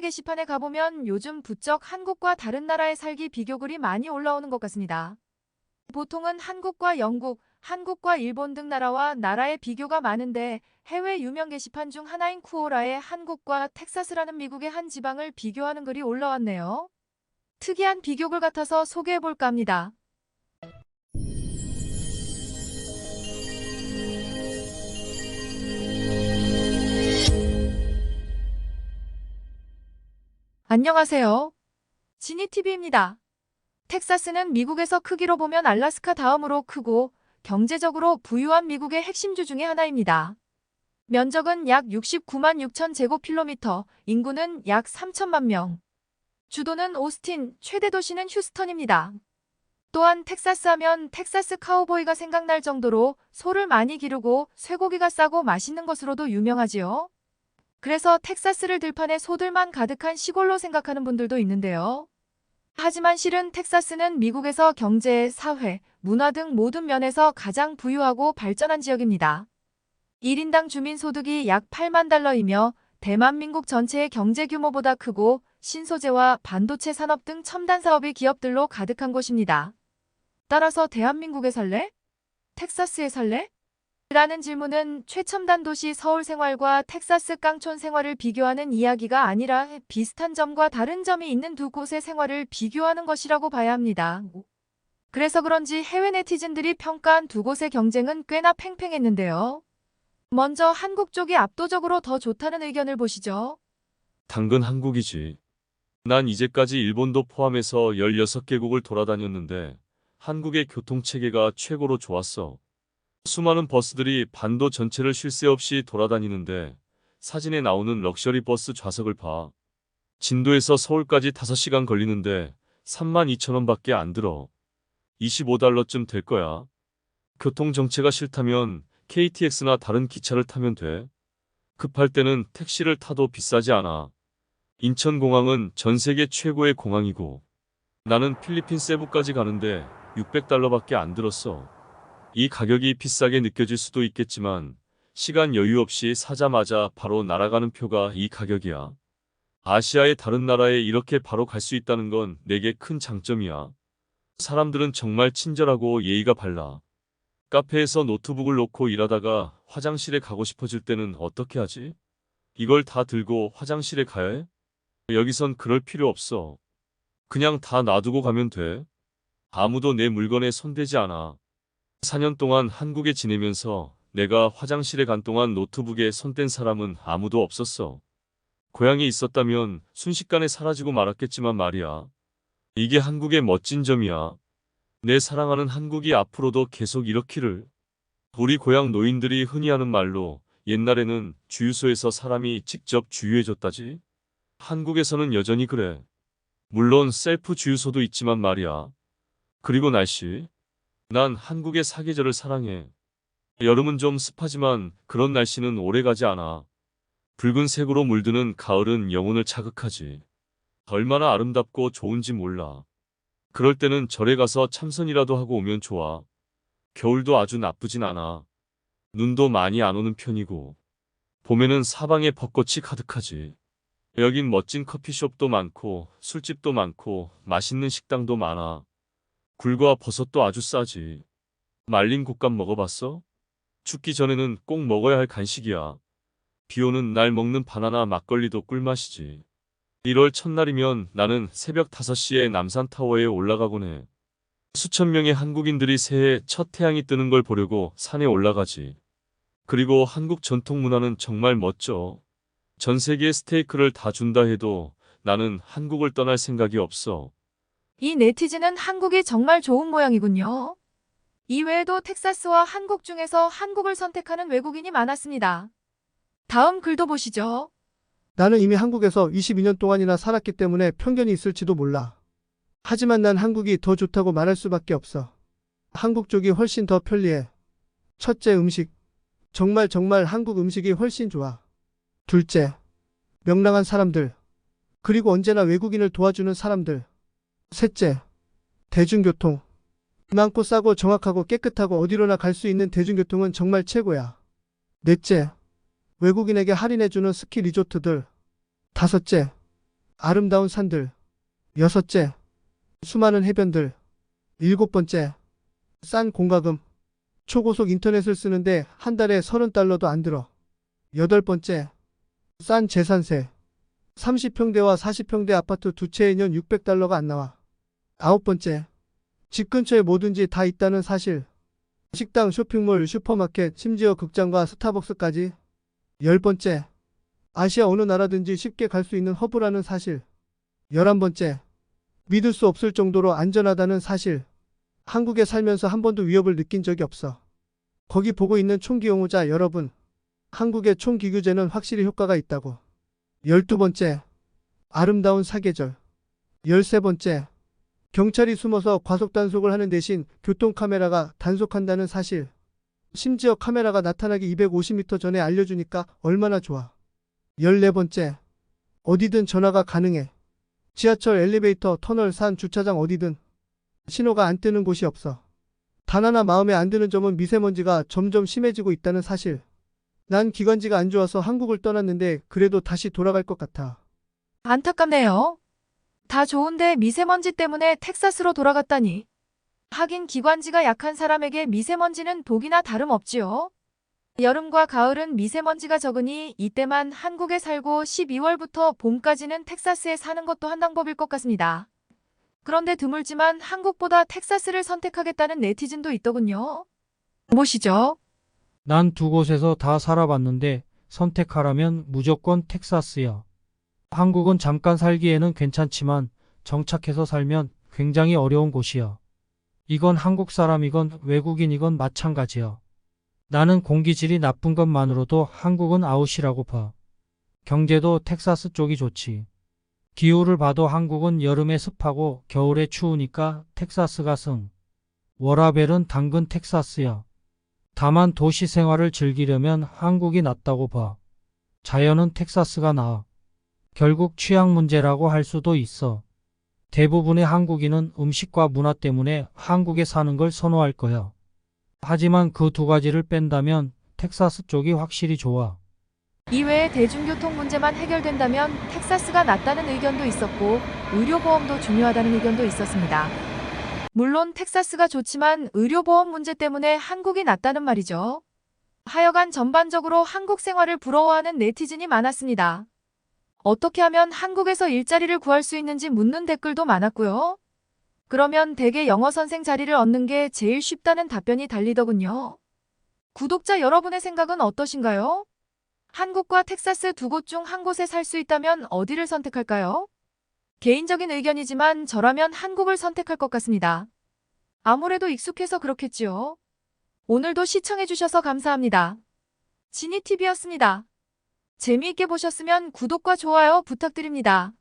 게시판에 가보면 요즘 부쩍 한국과 다른 나라의 살기 비교글이 많이 올라오는 것 같습니다. 보통은 한국과 영국, 한국과 일본 등 나라의 비교가 많은데 해외 유명 게시판 중 하나인 쿠오라의 한국과 텍사스라는 미국의 한 지방을 비교하는 글이 올라왔네요. 특이한 비교글 같아서 소개해볼까 합니다. 안녕하세요. 지니TV입니다. 텍사스는 미국에서 크기로 보면 알래스카 다음으로 크고 경제적으로 부유한 미국의 핵심주 중에 하나입니다. 면적은 약 69만 6천 제곱킬로미터, 인구는 약 3천만 명. 주도는 오스틴, 최대 도시는 휴스턴입니다. 또한 텍사스 하면 텍사스 카우보이가 생각날 정도로 소를 많이 기르고 쇠고기가 싸고 맛있는 것으로도 유명하지요. 그래서 텍사스를 들판에 소들만 가득한 시골로 생각하는 분들도 있는데요. 하지만 실은 텍사스는 미국에서 경제, 사회, 문화 등 모든 면에서 가장 부유하고 발전한 지역입니다. 1인당 주민소득이 약 8만 달러이며 대만민국 전체의 경제 규모보다 크고 신소재와 반도체 산업 등 첨단 사업이 기업들로 가득한 곳입니다. 따라서 대한민국에 살래? 텍사스에 살래? 라는 질문은 최첨단 도시 서울 생활과 텍사스 깡촌 생활을 비교하는 이야기가 아니라 비슷한 점과 다른 점이 있는 두 곳의 생활을 비교하는 것이라고 봐야 합니다. 그래서 그런지 해외 네티즌들이 평가한 두 곳의 경쟁은 꽤나 팽팽했는데요. 먼저 한국 쪽이 압도적으로 더 좋다는 의견을 보시죠. 당근 한국이지. 난 이제까지 일본도 포함해서 16개국을 돌아다녔는데 한국의 교통체계가 최고로 좋았어. 수많은 버스들이 반도 전체를 쉴 새 없이 돌아다니는데 사진에 나오는 럭셔리 버스 좌석을 봐. 진도에서 서울까지 5시간 걸리는데 32,000원밖에 안 들어. 25달러쯤 될 거야. 교통정체가 싫다면 KTX나 다른 기차를 타면 돼. 급할 때는 택시를 타도 비싸지 않아. 인천공항은 전 세계 최고의 공항이고 나는 필리핀 세부까지 가는데 600달러밖에 안 들었어. 이 가격이 비싸게 느껴질 수도 있겠지만 시간 여유 없이 사자마자 바로 날아가는 표가 이 가격이야. 아시아의 다른 나라에 이렇게 바로 갈 수 있다는 건 내게 큰 장점이야. 사람들은 정말 친절하고 예의가 발라. 카페에서 노트북을 놓고 일하다가 화장실에 가고 싶어질 때는 어떻게 하지? 이걸 다 들고 화장실에 가야 해? 여기선 그럴 필요 없어. 그냥 다 놔두고 가면 돼. 아무도 내 물건에 손대지 않아. 4년 동안 한국에 지내면서 내가 화장실에 간 동안 노트북에 손댄 사람은 아무도 없었어. 고향에 있었다면 순식간에 사라지고 말았겠지만 말이야. 이게 한국의 멋진 점이야. 내 사랑하는 한국이 앞으로도 계속 이렇기를. 우리 고향 노인들이 흔히 하는 말로 옛날에는 주유소에서 사람이 직접 주유해줬다지. 한국에서는 여전히 그래. 물론 셀프 주유소도 있지만 말이야. 그리고 날씨. 난 한국의 사계절을 사랑해. 여름은 좀 습하지만 그런 날씨는 오래가지 않아. 붉은색으로 물드는 가을은 영혼을 자극하지. 얼마나 아름답고 좋은지 몰라. 그럴 때는 절에 가서 참선이라도 하고 오면 좋아. 겨울도 아주 나쁘진 않아. 눈도 많이 안 오는 편이고. 봄에는 사방에 벚꽃이 가득하지. 여긴 멋진 커피숍도 많고 술집도 많고 맛있는 식당도 많아. 굴과 버섯도 아주 싸지. 말린 곶감 먹어봤어? 춥기 전에는 꼭 먹어야 할 간식이야. 비 오는 날 먹는 바나나 막걸리도 꿀맛이지. 1월 첫날이면 나는 새벽 5시에 남산타워에 올라가곤 해. 수천 명의 한국인들이 새해 첫 태양이 뜨는 걸 보려고 산에 올라가지. 그리고 한국 전통 문화는 정말 멋져. 전 세계에 스테이크를 다 준다 해도 나는 한국을 떠날 생각이 없어. 이 네티즌은 한국이 정말 좋은 모양이군요. 이외에도 텍사스와 한국 중에서 한국을 선택하는 외국인이 많았습니다. 다음 글도 보시죠. 나는 이미 한국에서 22년 동안이나 살았기 때문에 편견이 있을지도 몰라. 하지만 난 한국이 더 좋다고 말할 수밖에 없어. 한국 쪽이 훨씬 더 편리해. 첫째, 음식. 정말 한국 음식이 훨씬 좋아. 둘째, 명랑한 사람들. 그리고 언제나 외국인을 도와주는 사람들. 셋째, 대중교통. 많고 싸고 정확하고 깨끗하고 어디로나 갈 수 있는 대중교통은 정말 최고야. 넷째, 외국인에게 할인해주는 스키 리조트들. 다섯째, 아름다운 산들. 여섯째, 수많은 해변들. 일곱 번째, 싼 공과금. 초고속 인터넷을 쓰는데 한 달에 $30도 안 들어. 여덟 번째, 싼 재산세. 30평대와 40평대 아파트 두 채에 년 $600가 안 나와. 아홉 번째, 집 근처에 뭐든지 다 있다는 사실. 식당, 쇼핑몰, 슈퍼마켓, 심지어 극장과 스타벅스까지. 열 번째, 아시아 어느 나라든지 쉽게 갈 수 있는 허브라는 사실. 11번째, 믿을 수 없을 정도로 안전하다는 사실. 한국에 살면서 한 번도 위협을 느낀 적이 없어. 거기 보고 있는 총기拥護자 여러분, 한국의 총기 규제는 확실히 효과가 있다고. 12번째, 아름다운 사계절. 13번째, 경찰이 숨어서 과속 단속을 하는 대신 교통카메라가 단속한다는 사실. 심지어 카메라가 나타나기 250m 전에 알려주니까 얼마나 좋아. 14번째, 어디든 전화가 가능해. 지하철, 엘리베이터, 터널, 산, 주차장 어디든 신호가 안 뜨는 곳이 없어. 단 하나 마음에 안 드는 점은 미세먼지가 점점 심해지고 있다는 사실. 난 기관지가 안 좋아서 한국을 떠났는데 그래도 다시 돌아갈 것 같아. 안타깝네요. 다 좋은데 미세먼지 때문에 텍사스로 돌아갔다니. 하긴 기관지가 약한 사람에게 미세먼지는 독이나 다름없지요. 여름과 가을은 미세먼지가 적으니 이때만 한국에 살고 12월부터 봄까지는 텍사스에 사는 것도 한 방법일 것 같습니다. 그런데 드물지만 한국보다 텍사스를 선택하겠다는 네티즌도 있더군요. 무엇이죠? 난 두 곳에서 다 살아봤는데 선택하라면 무조건 텍사스야. 한국은 잠깐 살기에는 괜찮지만 정착해서 살면 굉장히 어려운 곳이야. 이건 한국 사람이건 외국인이건 마찬가지야. 나는 공기질이 나쁜 것만으로도 한국은 아웃이라고 봐. 경제도 텍사스 쪽이 좋지. 기후를 봐도 한국은 여름에 습하고 겨울에 추우니까 텍사스가 승. 워라벨은 당근 텍사스야. 다만 도시 생활을 즐기려면 한국이 낫다고 봐. 자연은 텍사스가 나아. 결국 취향 문제라고 할 수도 있어. 대부분의 한국인은 음식과 문화 때문에 한국에 사는 걸 선호할 거야. 하지만 그 두 가지를 뺀다면 텍사스 쪽이 확실히 좋아. 이외에 대중교통 문제만 해결된다면 텍사스가 낫다는 의견도 있었고 의료보험도 중요하다는 의견도 있었습니다. 물론 텍사스가 좋지만 의료보험 문제 때문에 한국이 낫다는 말이죠. 하여간 전반적으로 한국 생활을 부러워하는 네티즌이 많았습니다. 어떻게 하면 한국에서 일자리를 구할 수 있는지 묻는 댓글도 많았고요. 그러면 대개 영어 선생 자리를 얻는 게 제일 쉽다는 답변이 달리더군요. 구독자 여러분의 생각은 어떠신가요? 한국과 텍사스 두 곳 중 한 곳에 살 수 있다면 어디를 선택할까요? 개인적인 의견이지만 저라면 한국을 선택할 것 같습니다. 아무래도 익숙해서 그렇겠지요. 오늘도 시청해주셔서 감사합니다. 지니TV였습니다. 재미있게 보셨으면 구독과 좋아요 부탁드립니다.